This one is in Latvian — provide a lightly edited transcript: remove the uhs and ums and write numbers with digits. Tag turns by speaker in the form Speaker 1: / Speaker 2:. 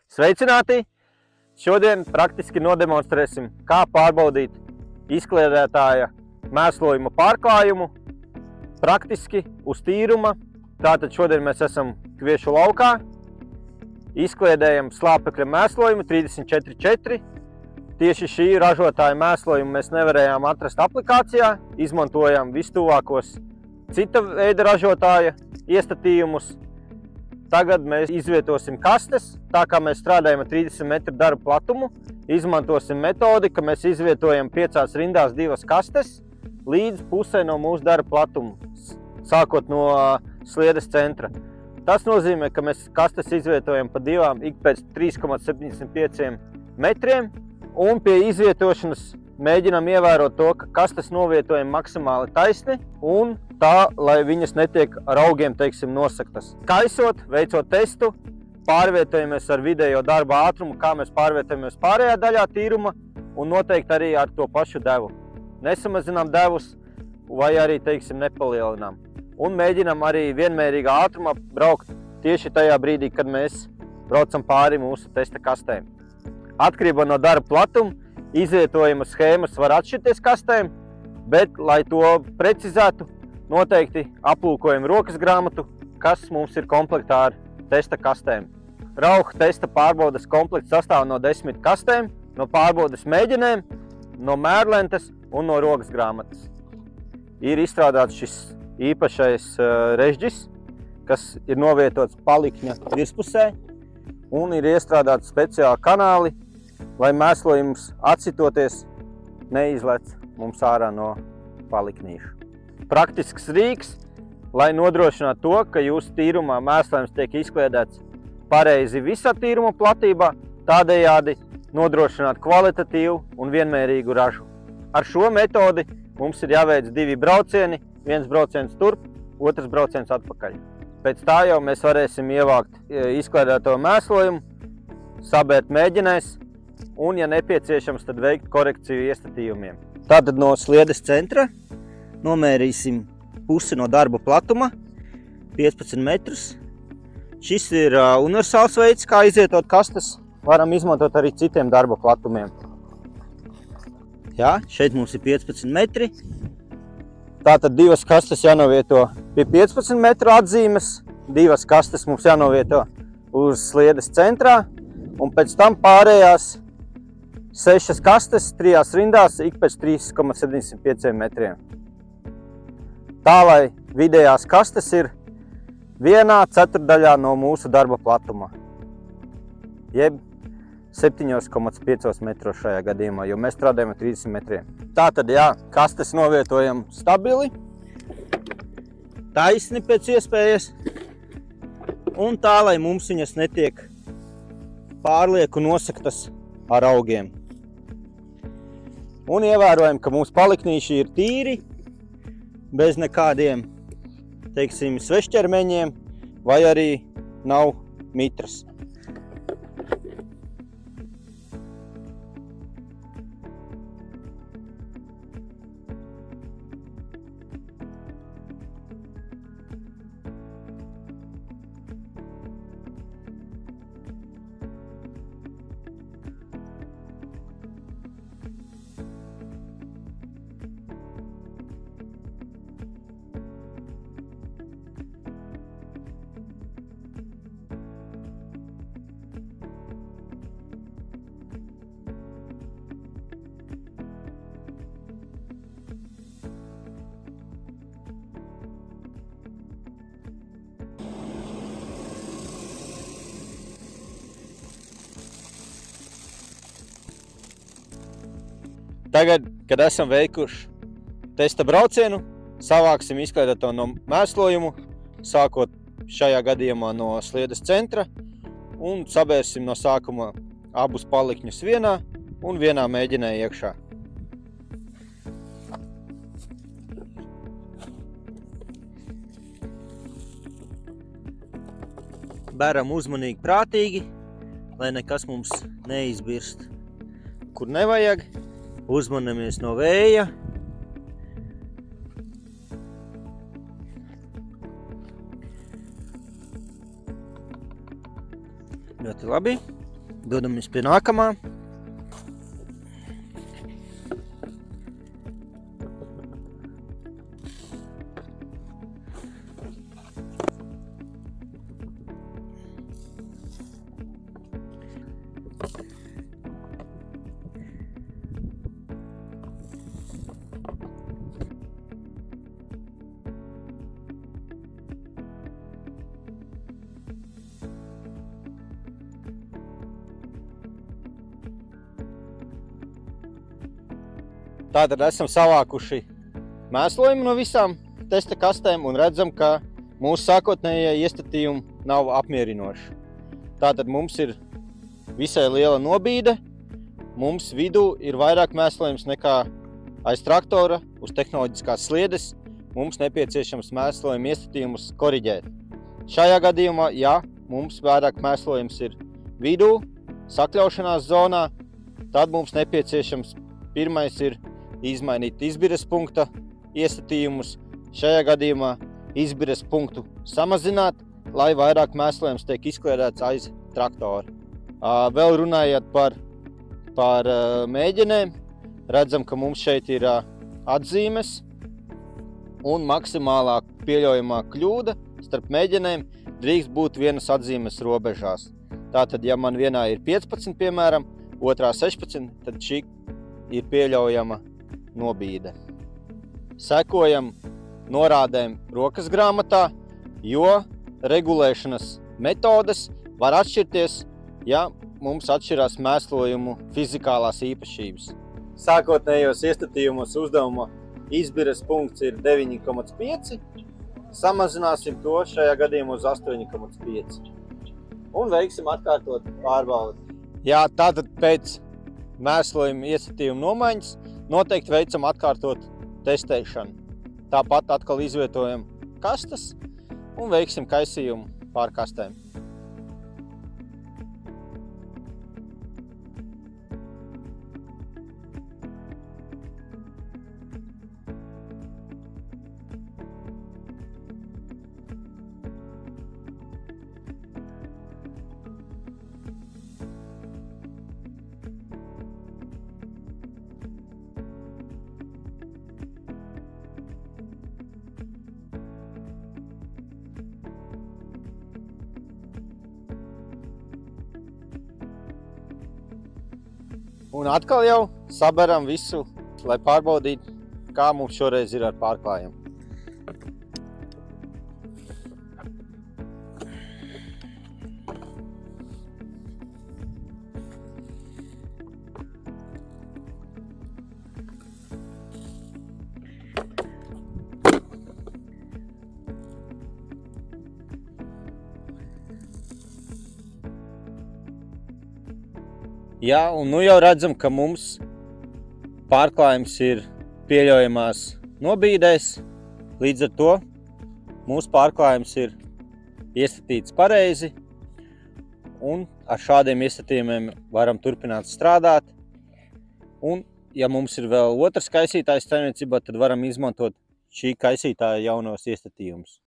Speaker 1: Sveicināti! Šodien praktiski nodemonstrēsim, kā pārbaudīt izkliedētāja mēslojuma pārklājumu praktiski uz tīruma. Tātad šodien mēs esam Kviešu laukā, izkliedējam slāpekļa mēslojumu 34.4. Tieši šī ražotāja mēslojumu mēs nevarējām atrast aplikācijā, izmantojām vistuvākos cita veida ražotāja iestatījumus. Tagad mēs izvietosim kastes, tā kā mēs strādājam ar 30 metru darbu platumu, izmantosim metodi, ka mēs izvietojam 5 rindās 2 kastes līdz pusē no mūsu darba platuma, sākot no sliedes centra. Tas nozīmē, ka mēs kastes izvietojam pa 2 ik pēc 3,75 metriem, un pie izvietošanas mēģinām ievērot to, ka kastes novietojam maksimāli taisni un tā, lai viņas netiek ar augiem, teiksim, nosaktas. Kaisot, veicot testu, pārvietojamies ar vidējo darba ātrumu, kā mēs pārvietojamies pārējā daļā tīruma, un noteikti arī ar to pašu devu. Nesamazinām devus vai arī, teiksim, nepalielinām. Un mēģinām arī vienmērīgā ātrumā braukt tieši tajā brīdī, kad mēs braucam pāri mūsu testa kastēm. Atkarībā no darba platuma izvietojamas schēmas var atšķirties kastēm, bet, lai to precizētu, noteikti aplūkojam rokas grāmatu, kas mums ir komplektā ar testa kastēm. Rauha testa pārbaudes komplekts sastāv no 10 kastēm, no pārbaudes mēģinēm, no mērlentes un no rokas grāmatas. Ir izstrādāts šis īpašais režģis, kas ir novietots palikņa virspusē, un ir iestrādāts speciāli kanāli, lai mēslojums atsitoties neizlec mums ārā no paliknīša. Praktisks rīks, lai nodrošinātu to, ka jūsu tīrumā mēslojums tiek izkliedēts pareizi visā tīruma platībā, tādējādi nodrošināt kvalitatīvu un vienmērīgu ražu. Ar šo metodi mums ir jāveic 2 braucieni, viens brauciens turp, otrs brauciens atpakaļ. Pēc tā jau mēs varēsim ievākt izkliedēto mēslojumu, sabērt mēģinēs un, ja nepieciešams, tad veikt korekciju iestatījumiem. Tātad no sliedes centra nomērīsim pusi no darba platuma, 15 metrus. Šis ir universāls veids, kā izvietot kastes. Varam izmantot arī citiem darba platumiem. Jā, šeit mums ir 15 metri. Tātad 2 kastes jānovieto pie 15 metru atzīmes, 2 kastes mums jānovieto uz sliedes centrā, un pēc tam pārējās 6 kastes 3 rindās ik pēc 3,75 metriem. Tā, lai vidējās kastes ir 1/4 no mūsu darba platuma, jeb 7,5 metros šajā gadījumā, jo mēs strādājam ar 30 metriem. Tātad, jā, kastes novietojam stabili, taisni pēc iespējas, un tā, lai mums viņas netiek pārlieku nosaktas ar augiem. Un ievērojam, ka mūsu paliknīši ir tīri, bez nekādiem, teiksim, svešķermeņiem, vai arī nav mitras. Tagad, kad esam veikuši testa braucienu, savāksim izkliedēto no mēslojumu, sākot šajā gadījumā no sliedes centra, un sabērsim no sākuma abus palikņus vienā un vienā mēģinē iekšā. Beram uzmanīgi prātīgi, lai nekas mums neizbirst, kur nevajag. Uzmanamies no vēja. Ļoti labi. Dodamies pie nākamā. Tātad esam savākuši mēslojumu no visām testa kastēm un redzam, ka mūsu sākotnējie iestatījumi nav apmierinoši. Tātad mums ir visai liela nobīde, mums vidū ir vairāk mēslojums nekā aiz traktora uz tehnoloģiskās sliedes. Mums nepieciešams mēslojuma iestatījumus koriģēt. Šajā gadījumā, ja mums vairāk mēslojums ir vidū, sakļaušanās zonā, tad mums nepieciešams pirmais ir izmainīt izbires punkta iestatījumus. Šajā gadījumā izbires punktu samazināt, lai vairāk mēslojums tiek izkliedēts aiz traktora. Vēl runājot par mēģinēm, redzam, ka mums šeit ir atzīmes un maksimālā pieļaujamā kļūda starp mēģinēm drīkst būt vienas atzīmes robežās. Tātad, ja man vienā ir 15, piemēram, otrā 16, tad šī ir pieļaujama nobīde. Sekojam norādēm rokas grāmatā, jo regulēšanas metodes var atšķirties, ja mums atšķirās mēslojumu fizikālās īpašības. Sākotnējos iestatījumos uzdevuma izbires punkts ir 9,5, samazināsim to šajā gadījumā uz 8,5 un veiksim atkārtot pārbaudi. Jā, tātad pēc mēslojuma iestatījuma nomaiņas noteikti veicam atkārtot testēšanu. Tāpat atkal izvietojam kastes un veiksim kaisījumu pār kastēm. Un atkal jau saberam visu, lai pārbaudītu, kā mums šoreiz ir ar pārklājumu. Jā, un nu jau redzam, ka mums pārklājums ir pieļaujamās nobīdēs. Līdz ar to mūsu pārklājums ir iestatīts pareizi. Un ar šādiem iestatījumiem varam turpināt strādāt. Un, ja mums ir vēl otrs kaisītājs saimniecībā, tad varam izmantot šī kaisītāja jaunos iestatījumus.